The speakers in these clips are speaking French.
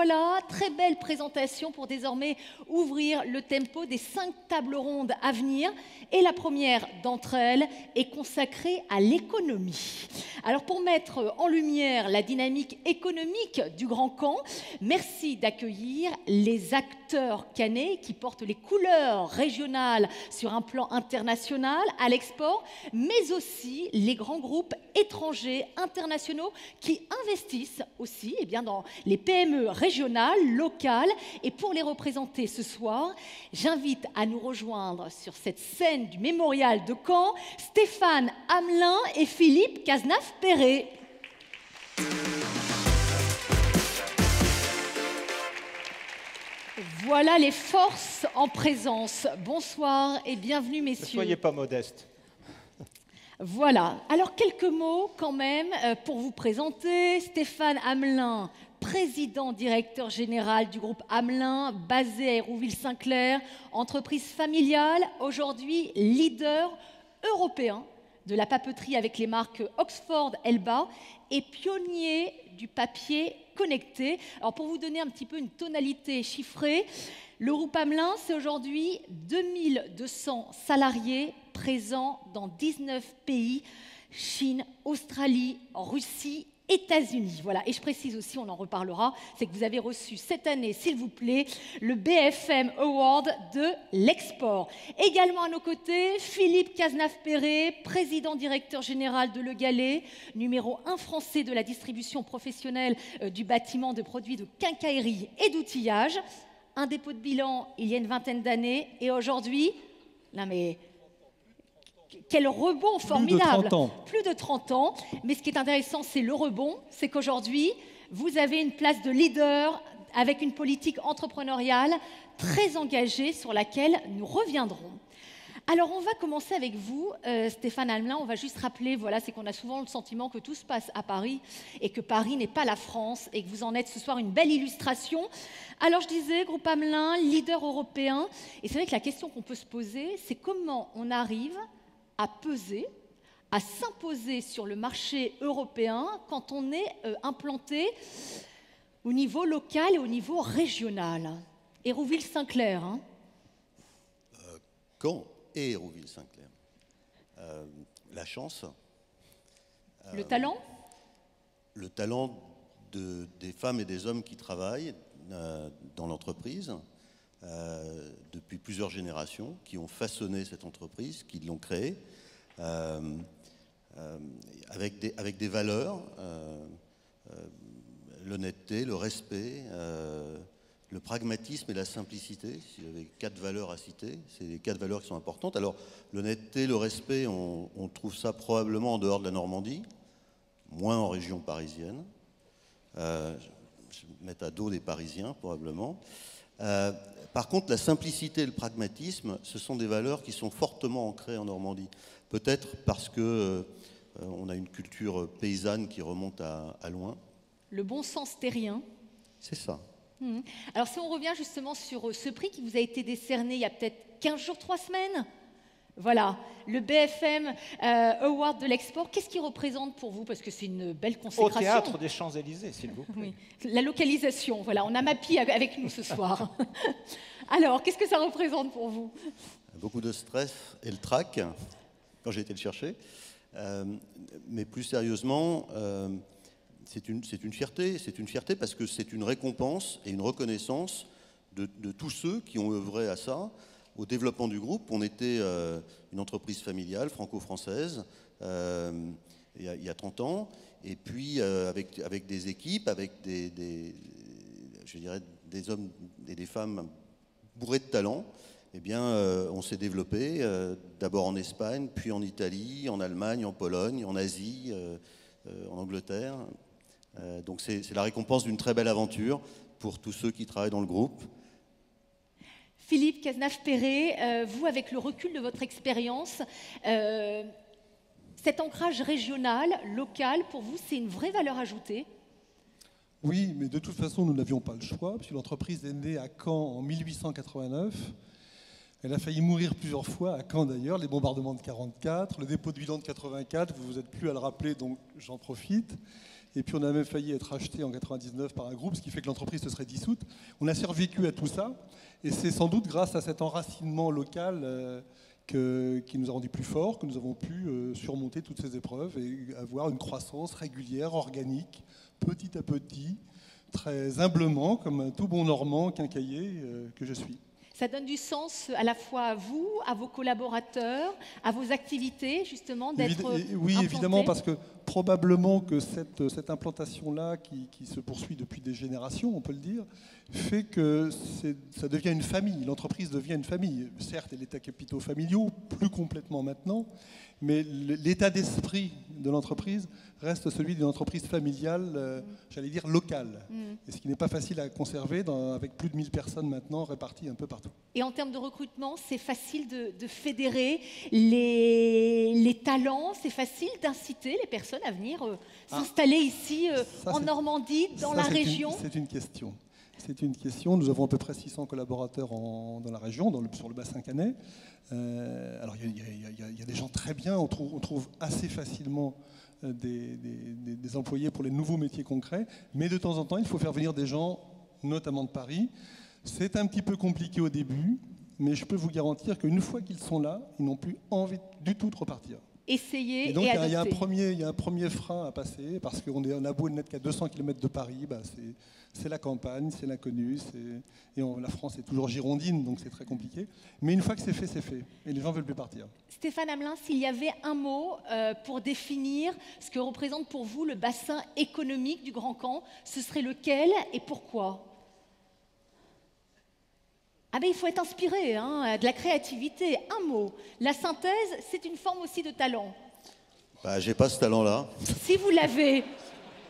Voilà, très belle présentation pour désormais ouvrir le tempo des 5 tables rondes à venir. Et la première d'entre elles est consacrée à l'économie. Alors pour mettre en lumière la dynamique économique du Grand Caen, merci d'accueillir les acteurs cannais qui portent les couleurs régionales sur un plan international à l'export, mais aussi les grands groupes étrangers, internationaux qui investissent aussi dans les PME régionales, locales. Et pour les représenter ce soir, j'invite à nous rejoindre sur cette scène du Mémorial de Caen Stéphane Hamelin et Philippe Cazenave-Perret. Voilà les forces en présence. Bonsoir et bienvenue, messieurs. Ne soyez pas modestes. Voilà. Alors, quelques mots quand même pour vous présenter. Stéphane Hamelin, président directeur général du groupe Hamelin, basé à Hérouville-Saint-Clair, entreprise familiale, aujourd'hui leader européen de la papeterie avec les marques Oxford, Elba et pionnier du papier connecté. Alors pour vous donner un petit peu une tonalité chiffrée, le groupe Hamelin, c'est aujourd'hui 2200 salariés présents dans 19 pays, Chine, Australie, Russie, États-Unis. Voilà. Et je précise aussi, on en reparlera, c'est que vous avez reçu cette année, s'il vous plaît, le BFM Award de l'export. Également à nos côtés, Philippe Cazenave-Perret, président directeur général de Le Gallé, numéro 1 français de la distribution professionnelle du bâtiment de produits de quincaillerie et d'outillage. Un dépôt de bilan il y a une vingtaine d'années et aujourd'hui, non mais quel rebond formidable. Plus de 30 ans. Mais ce qui est intéressant, c'est le rebond. C'est qu'aujourd'hui, vous avez une place de leader avec une politique entrepreneuriale très engagée sur laquelle nous reviendrons. Alors, on va commencer avec vous, Stéphane Hamelin. On va juste rappeler, voilà, c'est qu'on a souvent le sentiment que tout se passe à Paris et que Paris n'est pas la France et que vous en êtes ce soir une belle illustration. Alors, je disais, groupe Hamelin, leader européen. Et c'est vrai que la question qu'on peut se poser, c'est comment on arrive à peser, à s'imposer sur le marché européen quand on est implanté au niveau local et au niveau régional. Hérouville-Saint-Clair. Hein. Caen et Hérouville-Saint-Clair. La chance. Le talent. Le talent des femmes et des hommes qui travaillent dans l'entreprise depuis plusieurs générations, qui ont façonné cette entreprise, qui l'ont créée, avec des valeurs, l'honnêteté, le respect, le pragmatisme et la simplicité. S'il y avait 4 valeurs à citer, c'est les 4 valeurs qui sont importantes. Alors, l'honnêteté, le respect, on trouve ça probablement en dehors de la Normandie, moins en région parisienne. Je vais mettre à dos des Parisiens, probablement. Par contre, la simplicité et le pragmatisme, ce sont des valeurs qui sont fortement ancrées en Normandie. Peut-être parce que on a une culture paysanne qui remonte à loin. Le bon sens terrien. C'est ça. Alors si on revient justement sur ce prix qui vous a été décerné il y a peut-être 15 jours, 3 semaines, voilà, le BFM Award de l'export, qu'est-ce qu'il représente pour vous? Parce que c'est une belle consécration. Au Théâtre des Champs-Élysées, s'il vous plaît. Oui. La localisation, voilà, on a Mappy avec nous ce soir. Alors, qu'est-ce que ça représente pour vous? Beaucoup de stress et le trac, quand j'ai été le chercher. Mais plus sérieusement, c'est une fierté. C'est une fierté parce que c'est une récompense et une reconnaissance de tous ceux qui ont œuvré à ça. Au développement du groupe, on était une entreprise familiale franco-française il y a 30 ans, et puis avec des équipes, avec je dirais, des hommes et des femmes bourrés de talent. Eh bien, on s'est développé d'abord en Espagne, puis en Italie, en Allemagne, en Pologne, en Asie, en Angleterre. Donc c'est la récompense d'une très belle aventure pour tous ceux qui travaillent dans le groupe. Philippe Cazenave-Perret, vous, avec le recul de votre expérience, cet ancrage régional, local, pour vous, c'est une vraie valeur ajoutée? Oui, mais de toute façon, nous n'avions pas le choix, puisque l'entreprise est née à Caen en 1889. Elle a failli mourir plusieurs fois, à Caen d'ailleurs, les bombardements de 1944, le dépôt de bilan de 1984, vous n'êtes plus à le rappeler, donc j'en profite. Et puis on a même failli être acheté en 99 par un groupe, ce qui fait que l'entreprise se serait dissoute. On a survécu à tout ça. Et c'est sans doute grâce à cet enracinement local qui nous a rendus plus forts, que nous avons pu surmonter toutes ces épreuves et avoir une croissance régulière, organique, petit à petit, très humblement, comme un tout bon Normand quincaillier que je suis. Ça donne du sens à la fois à vous, à vos collaborateurs, à vos activités, justement, d'être Oui, implantés. évidemment, parce que probablement que cette implantation-là, qui se poursuit depuis des générations, on peut le dire, fait que ça devient une famille. L'entreprise devient une famille. Certes, elle est à capitaux familiaux, plus complètement maintenant, mais l'état d'esprit de l'entreprise reste celui d'une entreprise familiale, j'allais dire locale. Et ce qui n'est pas facile à conserver avec plus de 1000 personnes maintenant réparties un peu partout. Et en termes de recrutement, c'est facile de fédérer les talents, c'est facile d'inciter les personnes à venir s'installer ici en Normandie, dans la région. C'est une question. C'est une question. Nous avons à peu près 600 collaborateurs dans la région, sur le bassin canet. Alors il y a des gens très bien, on trouve assez facilement des employés pour les nouveaux métiers concrets, mais de temps en temps, il faut faire venir des gens, notamment de Paris. C'est un petit peu compliqué au début, mais je peux vous garantir qu'une fois qu'ils sont là, ils n'ont plus envie du tout de repartir. Essayer et donc, et il y a adopter. un premier frein à passer, parce qu'on a beau n'être qu'à 200 km de Paris, c'est la campagne, c'est l'inconnu, la France est toujours girondine, donc c'est très compliqué. Mais une fois que c'est fait, et les gens ne veulent plus partir. Stéphane Hamelin, s'il y avait un mot pour définir ce que représente pour vous le bassin économique du Grand Camp, ce serait lequel et pourquoi ? Ah ben il faut être inspiré, de la créativité. Un mot. La synthèse, c'est une forme aussi de talent. J'ai pas ce talent-là. Si vous l'avez,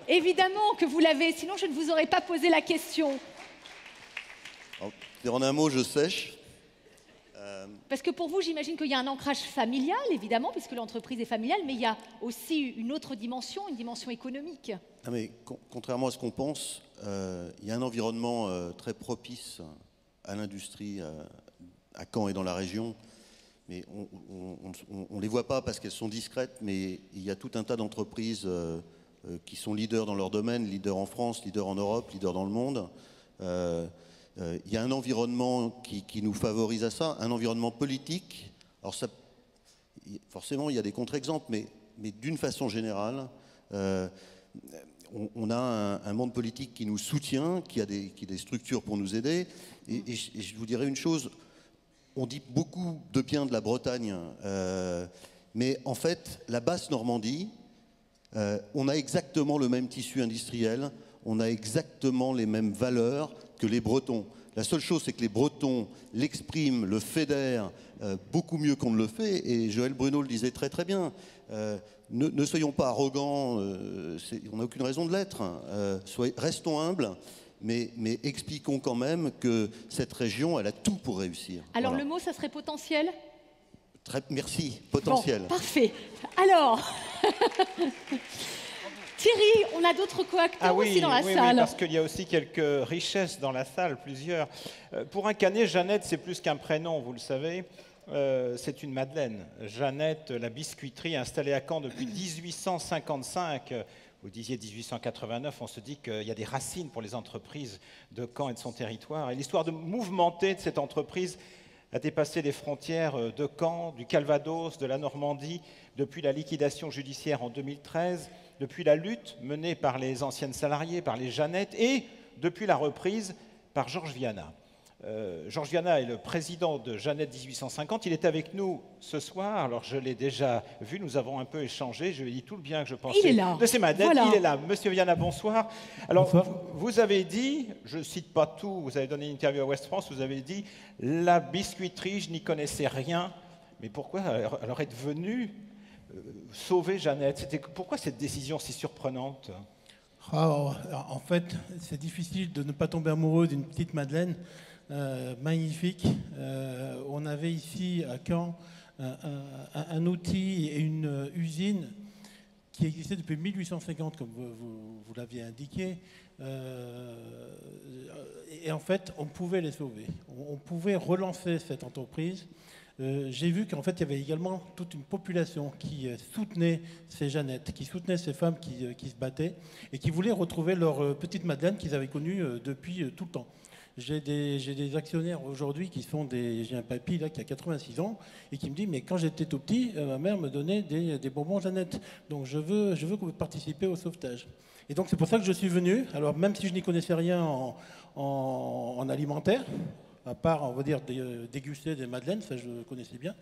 évidemment que vous l'avez, sinon je ne vous aurais pas posé la question. En un mot, je sèche. Parce que pour vous, j'imagine qu'il y a un ancrage familial, évidemment, puisque l'entreprise est familiale, mais il y a aussi une autre dimension, une dimension économique. Ah, mais contrairement à ce qu'on pense, il y a un environnement très propice à l'industrie à Caen et dans la région, mais on ne les voit pas parce qu'elles sont discrètes, mais il y a tout un tas d'entreprises qui sont leaders dans leur domaine, leaders en France, leaders en Europe, leaders dans le monde. Il y a un environnement qui nous favorise à ça, un environnement politique. Alors forcément, il y a des contre-exemples, mais d'une façon générale, on a un monde politique qui nous soutient, qui a des structures pour nous aider. Et je vous dirais une chose, on dit beaucoup de bien de la Bretagne, mais en fait, la basse Normandie, on a exactement le même tissu industriel, on a exactement les mêmes valeurs que les Bretons. La seule chose, c'est que les Bretons l'expriment, le fédèrent beaucoup mieux qu'on ne le fait, et Joël Bruno le disait très très bien. Ne soyons pas arrogants, on n'a aucune raison de l'être. Restons humbles, mais expliquons quand même que cette région, elle a tout pour réussir. Alors voilà. le mot, ça serait potentiel ? Merci, potentiel. Bon, parfait. Alors, Thierry, on a d'autres co-acteurs aussi dans la salle. Oui, parce qu'il y a aussi quelques richesses dans la salle, plusieurs. Pour un Canet, Jeannette, c'est plus qu'un prénom, vous le savez. C'est une Madeleine. Jeannette, la biscuiterie installée à Caen depuis 1855. Vous disiez 1889, on se dit qu'il y a des racines pour les entreprises de Caen et de son territoire. Et l'histoire mouvementée de cette entreprise a dépassé les frontières de Caen, du Calvados, de la Normandie, depuis la liquidation judiciaire en 2013, depuis la lutte menée par les anciennes salariées, par les Jeannettes, et depuis la reprise par Georges Viana. Georges Viana est le président de Jeannette 1850. Il est avec nous ce soir. Alors, je l'ai déjà vu. Nous avons un peu échangé. Je lui ai dit tout le bien que je pensais de ces Madeleines. Voilà. Il est là. Monsieur Viana, bonsoir. Alors, bonsoir. Vous avez dit, je ne cite pas tout, vous avez donné une interview à Ouest France, vous avez dit « La biscuiterie, je n'y connaissais rien. » Mais pourquoi alors être venu sauver Jeannette? Pourquoi cette décision si surprenante? En fait, c'est difficile de ne pas tomber amoureux d'une petite Madeleine. Magnifique. On avait ici à Caen un outil et une usine qui existait depuis 1850, comme vous l'aviez indiqué. Et en fait, on pouvait les sauver. On pouvait relancer cette entreprise j'ai vu qu'en fait, il y avait également toute une population qui soutenait ces Jeannettes, qui soutenait ces femmes qui se battaient et qui voulaient retrouver leur petite Madeleine qu'ils avaient connue depuis tout le temps. J'ai des actionnaires aujourd'hui qui sont j'ai un papy là qui a 86 ans et qui me dit mais quand j'étais tout petit, ma mère me donnait des bonbons Jeannette. Donc je veux que vous participiez au sauvetage. Et donc c'est pour ça que je suis venu. Alors même si je n'y connaissais rien en alimentaire, à part on va dire déguster des madeleines, ça je connaissais bien.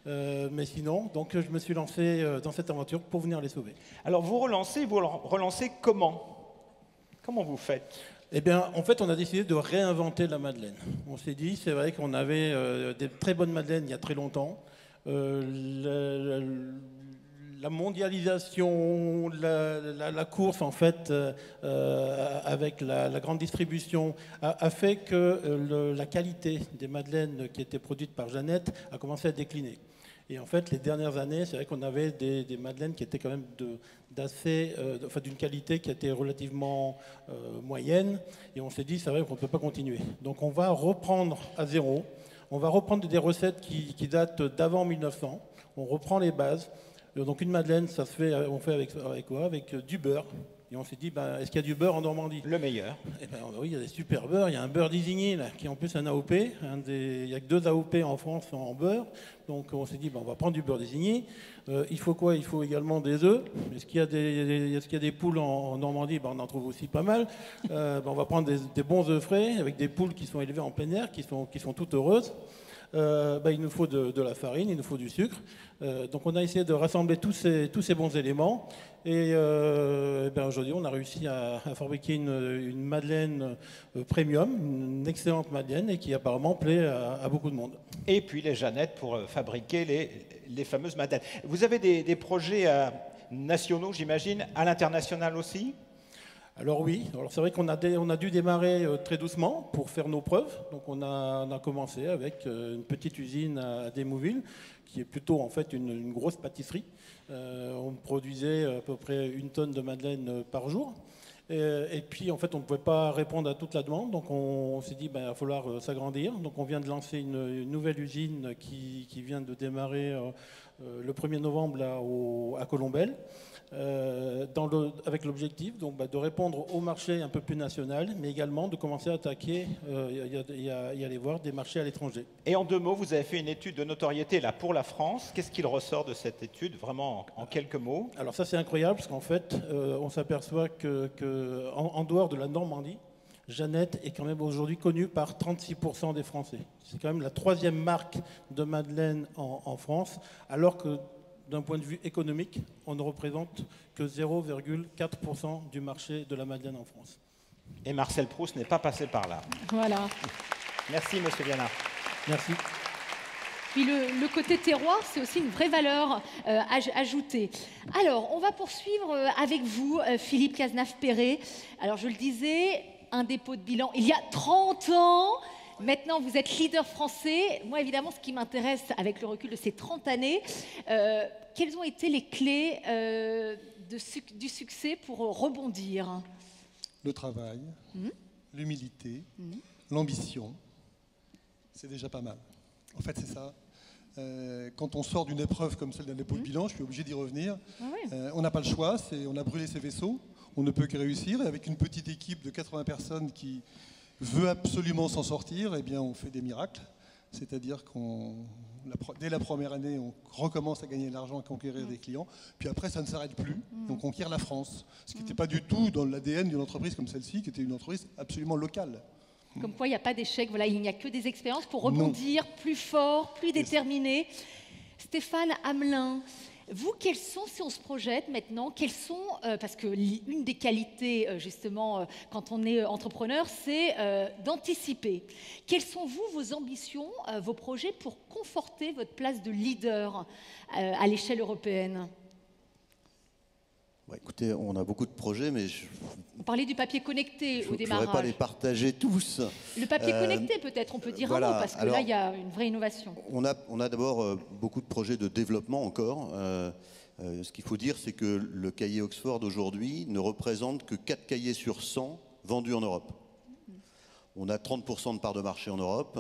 Mais sinon, donc je me suis lancé dans cette aventure pour venir les sauver. Alors vous relancez comment? Comment vous faites? Eh bien, en fait, on a décidé de réinventer la madeleine. On s'est dit, c'est vrai qu'on avait des très bonnes madeleines il y a très longtemps. La mondialisation, la course, en fait, avec la grande distribution, a fait que la qualité des madeleines qui étaient produites par Jeannette a commencé à décliner. Et en fait, les dernières années, c'est vrai qu'on avait des madeleines qui étaient quand même d'une qualité qui était relativement moyenne. Et on s'est dit, c'est vrai qu'on ne peut pas continuer. Donc on va reprendre à zéro. On va reprendre des recettes qui datent d'avant 1900. On reprend les bases. Donc une madeleine, on fait avec quoi? Avec du beurre. Et on s'est dit, est-ce qu'il y a du beurre en Normandie? Le meilleur. Eh ben, oui, il y a des super beurres. Il y a un beurre d'Isigny, là, qui est en plus un AOP. Il n'y a que 2 AOP en France en beurre. Donc on s'est dit, on va prendre du beurre d'Isigny. Il faut quoi? Il faut également des œufs. Est-ce qu'il y a des poules en Normandie? On en trouve aussi pas mal. On va prendre des bons œufs frais avec des poules qui sont élevées en plein air, qui sont toutes heureuses. Il nous faut de la farine, il nous faut du sucre. Donc on a essayé de rassembler tous ces bons éléments. Et aujourd'hui, on a réussi à fabriquer une madeleine premium, une excellente madeleine, et qui apparemment plaît à beaucoup de monde. Et puis les Jeannettes pour fabriquer les fameuses madeleines. Vous avez des projets nationaux, j'imagine, à l'international aussi? Alors oui, c'est vrai qu'on a dû démarrer très doucement pour faire nos preuves. Donc on a commencé avec une petite usine à Démouville, qui est plutôt en fait une grosse pâtisserie. On produisait à peu près 1 tonne de madeleine par jour. Et puis en fait on ne pouvait pas répondre à toute la demande, donc on s'est dit il va falloir s'agrandir. Donc on vient de lancer une nouvelle usine qui vient de démarrer le 1er novembre là, à Colombelles. Avec l'objectif de répondre au marché un peu plus national, mais également de commencer à attaquer et aller voir des marchés à l'étranger. Et en 2 mots, vous avez fait une étude de notoriété là pour la France. Qu'est-ce qu'il ressort de cette étude, vraiment en quelques mots? Alors ça c'est incroyable, parce qu'en fait, on s'aperçoit qu'en dehors de la Normandie, Jeannette est quand même aujourd'hui connue par 36% des Français. C'est quand même la 3e marque de madeleine en France, alors que d'un point de vue économique, on ne représente que 0,4% du marché de la madeleine en France. Et Marcel Proust n'est pas passé par là. Voilà. Merci, monsieur Vianard. Merci. Puis le côté terroir, c'est aussi une vraie valeur ajoutée. Alors, on va poursuivre avec vous, Philippe Cazenave-Perret. Alors, je le disais, un dépôt de bilan il y a 30 ans. Maintenant, vous êtes leader français. Moi, évidemment, ce qui m'intéresse avec le recul de ces 30 années, quelles ont été les clés du succès pour rebondir? Le travail, l'humilité, l'ambition, c'est déjà pas mal. En fait, c'est ça. Quand on sort d'une épreuve comme celle d'un dépôt de bilan, je suis obligé d'y revenir. Ah oui. On n'a pas le choix, on a brûlé ses vaisseaux, on ne peut que réussir. Et avec une petite équipe de 80 personnes qui veut absolument s'en sortir, eh bien, on fait des miracles. C'est-à-dire dès la première année, on recommence à gagner de l'argent, à conquérir des clients. Puis après, ça ne s'arrête plus. On conquiert la France. Ce qui n'était pas du tout dans l'ADN d'une entreprise comme celle-ci, qui était une entreprise absolument locale. Comme quoi, il n'y a pas d'échec. Voilà, il n'y a que des expériences pour rebondir plus fort, plus déterminé. Stéphane Hamelin, vous, quels sont, si on se projette maintenant, quels sont, parce qu'une des qualités, justement, quand on est entrepreneur, c'est d'anticiper. Quelles sont, vous, vos ambitions, vos projets pour conforter votre place de leader à l'échelle européenne? Écoutez, on a beaucoup de projets, mais On parlait du papier connecté au je ne démarrage. pourrais pas les partager tous. Le papier connecté, peut-être, on peut dire voilà. un mot, parce que là, il y a une vraie innovation. On a d'abord beaucoup de projets de développement encore. Ce qu'il faut dire, c'est que le cahier Oxford aujourd'hui ne représente que 4 cahiers sur 100 vendus en Europe. On a 30% de part de marché en Europe.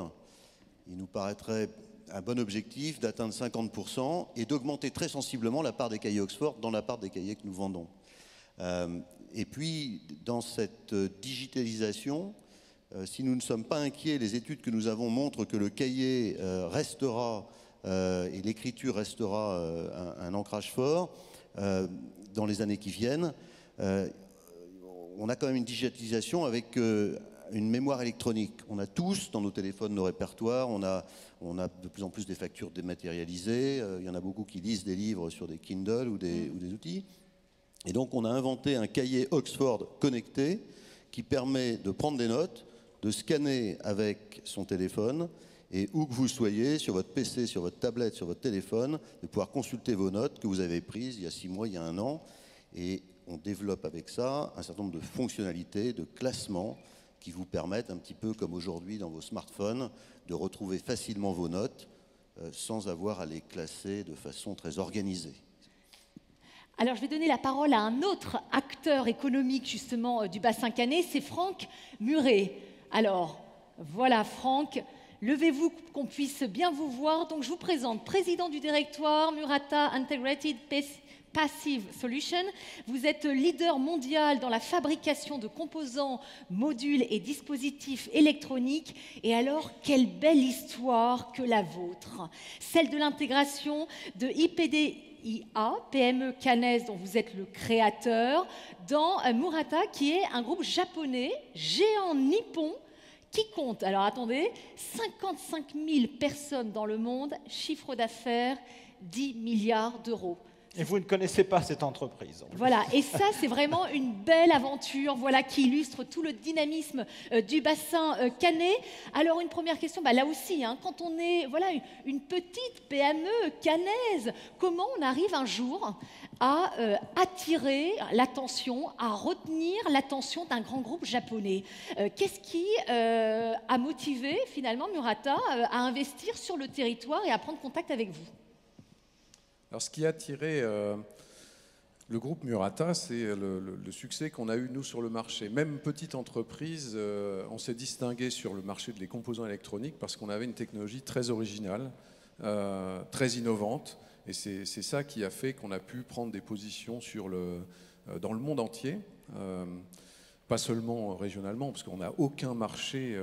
Il nous paraîtrait un bon objectif d'atteindre 50% et d'augmenter très sensiblement la part des cahiers Oxford dans la part des cahiers que nous vendons. Et puis, dans cette digitalisation, si nous ne sommes pas inquiets, les études que nous avons montrent que le cahier restera et l'écriture restera un ancrage fort dans les années qui viennent. On a quand même une digitalisation avec une mémoire électronique. On a tous dans nos téléphones nos répertoires, on a de plus en plus des factures dématérialisées, il y en a beaucoup qui lisent des livres sur des Kindle ou des outils. Et donc on a inventé un cahier Oxford connecté qui permet de prendre des notes, de scanner avec son téléphone et où que vous soyez, sur votre PC, sur votre tablette, sur votre téléphone, de pouvoir consulter vos notes que vous avez prises il y a 6 mois, il y a 1 an. Et on développe avec ça un certain nombre de fonctionnalités, de classements qui vous permettent, un petit peu comme aujourd'hui dans vos smartphones, de retrouver facilement vos notes sans avoir à les classer de façon très organisée. Alors, je vais donner la parole à un autre acteur économique, justement, du bassin canet, c'est Franck Muret. Alors, voilà, Franck, levez-vous qu'on puisse bien vous voir. Donc, je vous présente, président du directoire Murata Integrated Passive Solution. Vous êtes leader mondial dans la fabrication de composants, modules et dispositifs électroniques. Et alors, quelle belle histoire que la vôtre. Celle de l'intégration de IPDIA, PME Cannes, dont vous êtes le créateur, dans Murata, qui est un groupe japonais, géant nippon, qui compte, alors attendez, 55 000 personnes dans le monde, chiffre d'affaires 10 milliards d'euros. Et vous ne connaissez pas cette entreprise. Voilà, et ça, c'est vraiment une belle aventure, voilà, qui illustre tout le dynamisme du bassin canet. Alors, une première question, là aussi, quand on est une petite PME canaise, comment on arrive un jour à attirer l'attention, à retenir l'attention d'un grand groupe japonais? Qu'est-ce qui a motivé, finalement, Murata à investir sur le territoire et à prendre contact avec vous? Alors, ce qui a attiré le groupe Murata, c'est le succès qu'on a eu, nous, sur le marché. Même petite entreprise, on s'est distingué sur le marché des composants électroniques parce qu'on avait une technologie très originale, très innovante. Et c'est ça qui a fait qu'on a pu prendre des positions dans le monde entier. Pas seulement régionalement, parce qu'on n'a aucun marché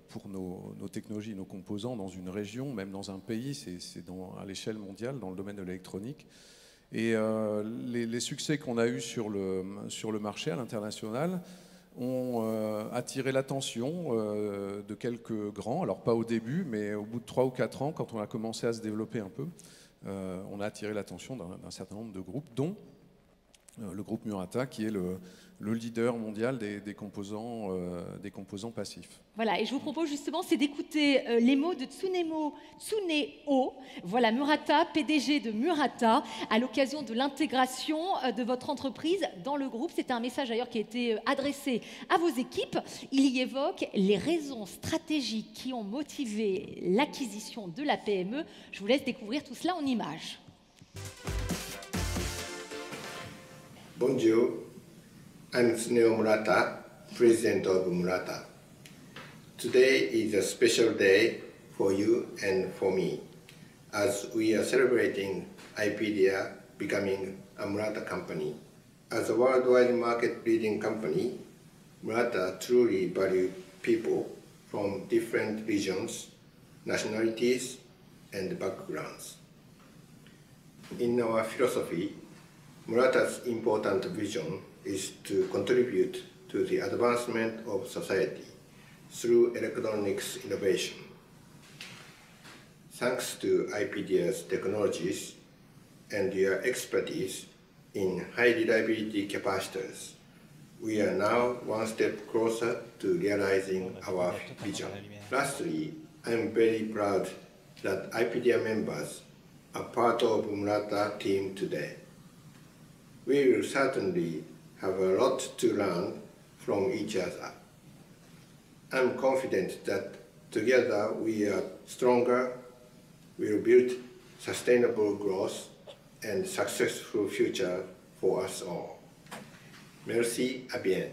pour nos technologies, nos composants dans une région, même dans un pays, c'est à l'échelle mondiale, dans le domaine de l'électronique. Et les succès qu'on a eus sur le marché à l'international ont attiré l'attention de quelques grands, alors pas au début, mais au bout de 3 ou 4 ans, quand on a commencé à se développer un peu, on a attiré l'attention d'un certain nombre de groupes, dont le groupe Murata, qui est le leader mondial des composants passifs. Voilà, et je vous propose justement, c'est d'écouter les mots de Tsuneo, voilà, Murata, PDG de Murata, à l'occasion de l'intégration de votre entreprise dans le groupe. C'est un message d'ailleurs qui a été adressé à vos équipes. Il y évoque les raisons stratégiques qui ont motivé l'acquisition de la PME. Je vous laisse découvrir tout cela en images. Bonjour, I'm Tsuneo Murata, President of Murata. Today is a special day for you and for me, as we are celebrating IPEDIA becoming a Murata company. As a worldwide market-leading company, Murata truly values people from different regions, nationalities, and backgrounds. In our philosophy, Murata's important vision is to contribute to the advancement of society through electronics innovation. Thanks to IPEDIA's technologies and your expertise in high reliability capacitors, we are now one step closer to realizing our vision. Lastly, I'm very proud that IPEDIA members are part of Murata team today. We will certainly have a lot to learn from each other. I'm confident that together we are stronger, we'll build sustainable growth and successful future for us all. Merci, à bientôt.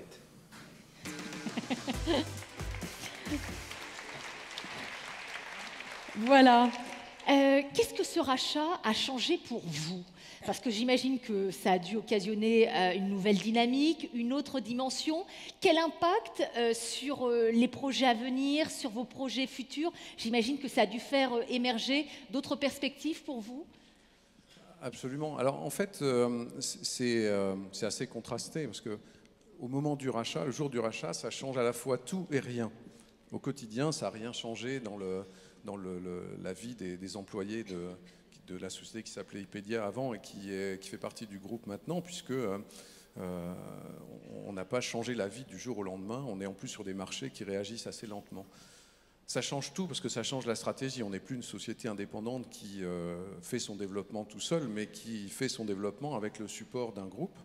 Voilà. Qu'est-ce que ce rachat a changé pour vous? Parce que j'imagine que ça a dû occasionner une nouvelle dynamique, une autre dimension. Quel impact sur les projets à venir, sur vos projets futurs? J'imagine que ça a dû faire émerger d'autres perspectives pour vous. Absolument. Alors en fait, c'est assez contrasté parce que au moment du rachat, le jour du rachat, ça change à la fois tout et rien. Au quotidien, ça n'a rien changé dans la vie des employés de la société qui s'appelait Ipedia avant et qui fait partie du groupe maintenant, puisque on n'a pas changé la vie du jour au lendemain. On est en plus sur des marchés qui réagissent assez lentement. Ça change tout parce que ça change la stratégie. On n'est plus une société indépendante qui fait son développement tout seul, mais qui fait son développement avec le support d'un groupe.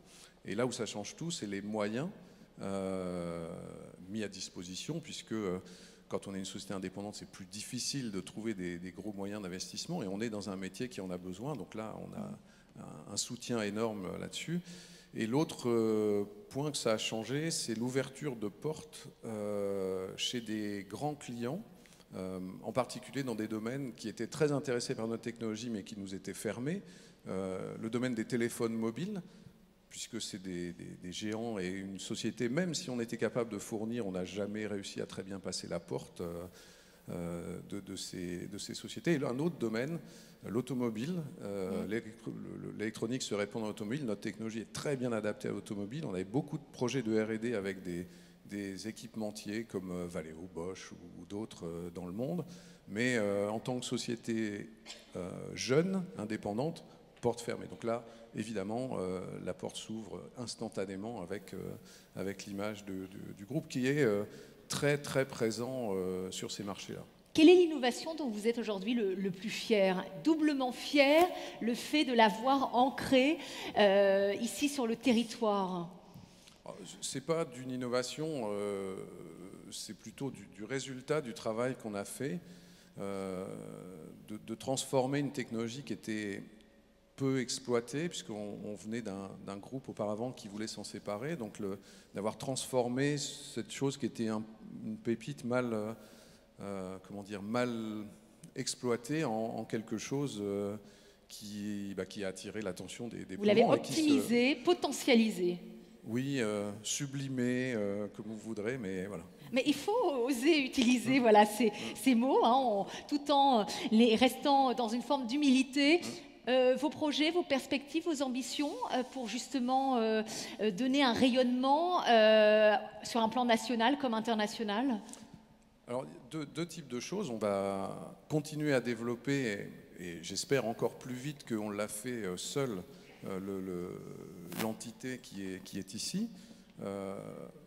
Et là où ça change tout, c'est les moyens mis à disposition, puisque quand on est une société indépendante, c'est plus difficile de trouver des gros moyens d'investissement, et on est dans un métier qui en a besoin. Donc là, on a un soutien énorme là-dessus. Et l'autre point que ça a changé, c'est l'ouverture de portes chez des grands clients, en particulier dans des domaines qui étaient très intéressés par notre technologie, mais qui nous étaient fermés. Le domaine des téléphones mobiles, puisque c'est des géants et une société, même si on était capable de fournir, on n'a jamais réussi à très bien passer la porte de ces sociétés. Et là, un autre domaine, l'automobile. L'électronique se répand dans l'automobile. Notre technologie est très bien adaptée à l'automobile. On avait beaucoup de projets de R&D avec des équipementiers comme Valeo, Bosch ou d'autres dans le monde. Mais en tant que société jeune, indépendante, porte fermée. Donc là, évidemment, la porte s'ouvre instantanément avec l'image du groupe qui est très très présent sur ces marchés-là. Quelle est l'innovation dont vous êtes aujourd'hui le plus fier? Doublement fier, le fait de l'avoir ancré ici sur le territoire. C'est pas d'une innovation, c'est plutôt du résultat du travail qu'on a fait, de transformer une technologie qui était peu exploité, puisqu'on venait d'un groupe auparavant qui voulait s'en séparer, donc d'avoir transformé cette chose qui était une pépite mal exploitée en quelque chose qui a attiré l'attention des Vous l'avez optimisé, potentialisé. Oui, sublimé, comme vous voudrez, mais voilà. Mais il faut oser utiliser voilà, ces mots, hein, tout en restant dans une forme d'humilité. Vos projets, vos perspectives, vos ambitions pour justement donner un rayonnement sur un plan national comme international? Alors, deux types de choses. On va continuer à développer, et j'espère encore plus vite qu'on l'a fait seul, l'entité qui est ici.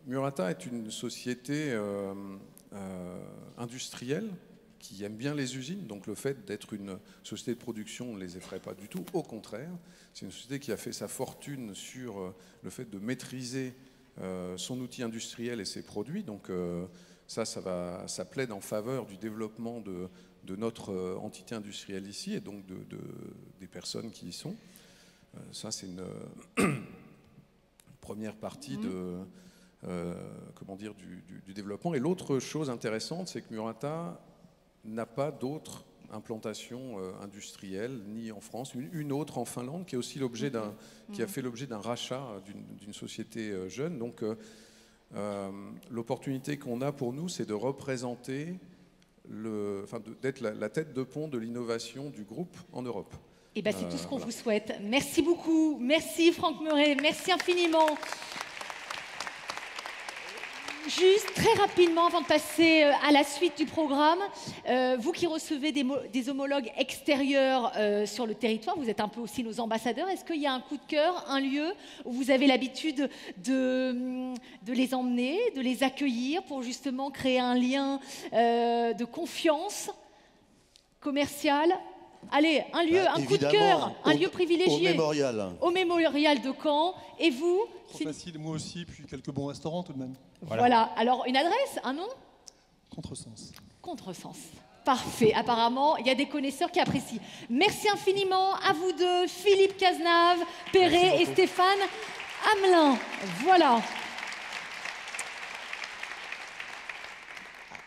Murata est une société industrielle qui aime bien les usines, donc le fait d'être une société de production ne les effraie pas du tout, au contraire. C'est une société qui a fait sa fortune sur le fait de maîtriser son outil industriel et ses produits, donc ça plaide en faveur du développement de notre entité industrielle ici, et donc des personnes qui y sont. Ça, c'est une première partie du développement. Et l'autre chose intéressante, c'est que Murata n'a pas d'autres implantations industrielles, ni en France, une autre en Finlande, qui est aussi qui a fait l'objet d'un rachat d'une société jeune. Donc l'opportunité qu'on a pour nous, c'est de représenter, d'être la tête de pont de l'innovation du groupe en Europe. Et ben, c'est tout ce qu'on vous souhaite. Merci beaucoup. Merci Franck Meuret. Merci infiniment. Juste très rapidement, avant de passer à la suite du programme, vous qui recevez des homologues extérieurs sur le territoire, vous êtes un peu aussi nos ambassadeurs. Est-ce qu'il y a un coup de cœur, un lieu où vous avez l'habitude de les emmener, de les accueillir pour justement créer un lien de confiance commerciale? Allez, un lieu, un coup de cœur, un lieu privilégié. Au Mémorial. Au Mémorial de Caen. Et vous? Trop facile, moi aussi, puis quelques bons restaurants tout de même. Voilà. Alors, une adresse, un nom? Contresens. Contresens. Parfait. Apparemment, il y a des connaisseurs qui apprécient. Merci infiniment à vous deux, Philippe Cazenave, Perret et Stéphane Hamelin. Voilà.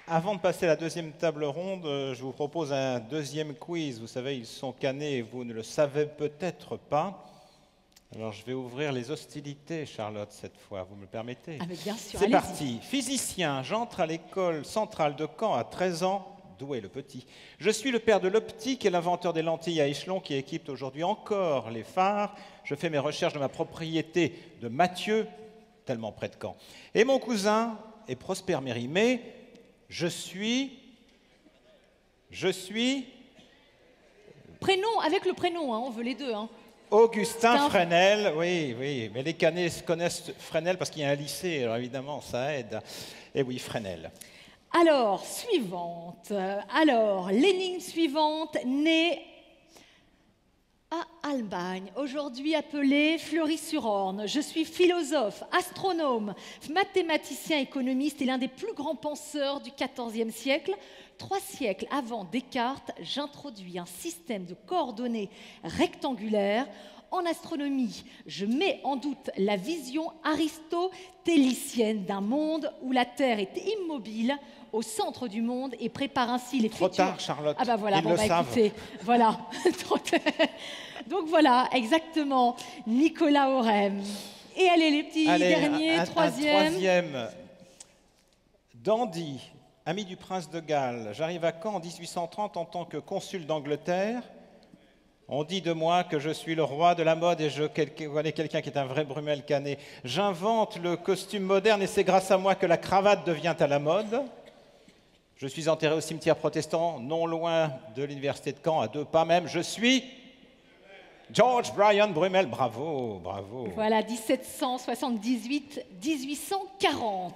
Avant de passer à la deuxième table ronde, je vous propose un deuxième quiz. Vous savez, ils sont canés et vous ne le savez peut-être pas. Alors, je vais ouvrir les hostilités, Charlotte, cette fois. Vous me le permettez? Ah, mais bien sûr, C'est allez-y. parti. Physicien, j'entre à l'école centrale de Caen à 13 ans. Doué le petit. Je suis le père de l'optique et l'inventeur des lentilles à échelon qui équipent aujourd'hui encore les phares. Je fais mes recherches de ma propriété de Mathieu, tellement près de Caen. Et mon cousin est Prosper Mérimée. Je suis... Prénom, avec le prénom, hein, on veut les deux. Hein. Augustin Fresnel, oui, mais les Canets connaissent Fresnel parce qu'il y a un lycée, alors évidemment, ça aide. Et oui, Fresnel. Alors, suivante. Alors, l'énigme suivante, née à Albagne, aujourd'hui appelée Fleury-sur-Orne. Je suis philosophe, astronome, mathématicien, économiste et l'un des plus grands penseurs du XIVe siècle. 3 siècles avant Descartes, j'introduis un système de coordonnées rectangulaires. En astronomie, je mets en doute la vision aristotélicienne d'un monde où la Terre est immobile au centre du monde et prépare ainsi les futurs... Trop tard, Charlotte. Ah bah voilà, Ils le savent. écoutez, voilà. Donc voilà, exactement, Nicolas Aurem. Et allez, les petits derniers, troisième. Dandy, ami du prince de Galles. J'arrive à Caen en 1830 en tant que consul d'Angleterre. On dit de moi que je suis le roi de la mode et je connais quelqu'un qui est un vrai Brumel Canet. J'invente le costume moderne et c'est grâce à moi que la cravate devient à la mode. Je suis enterré au cimetière protestant, non loin de l'université de Caen, à 2 pas même. Je suis George Brian Brumel. Bravo, bravo. Voilà, 1778-1840.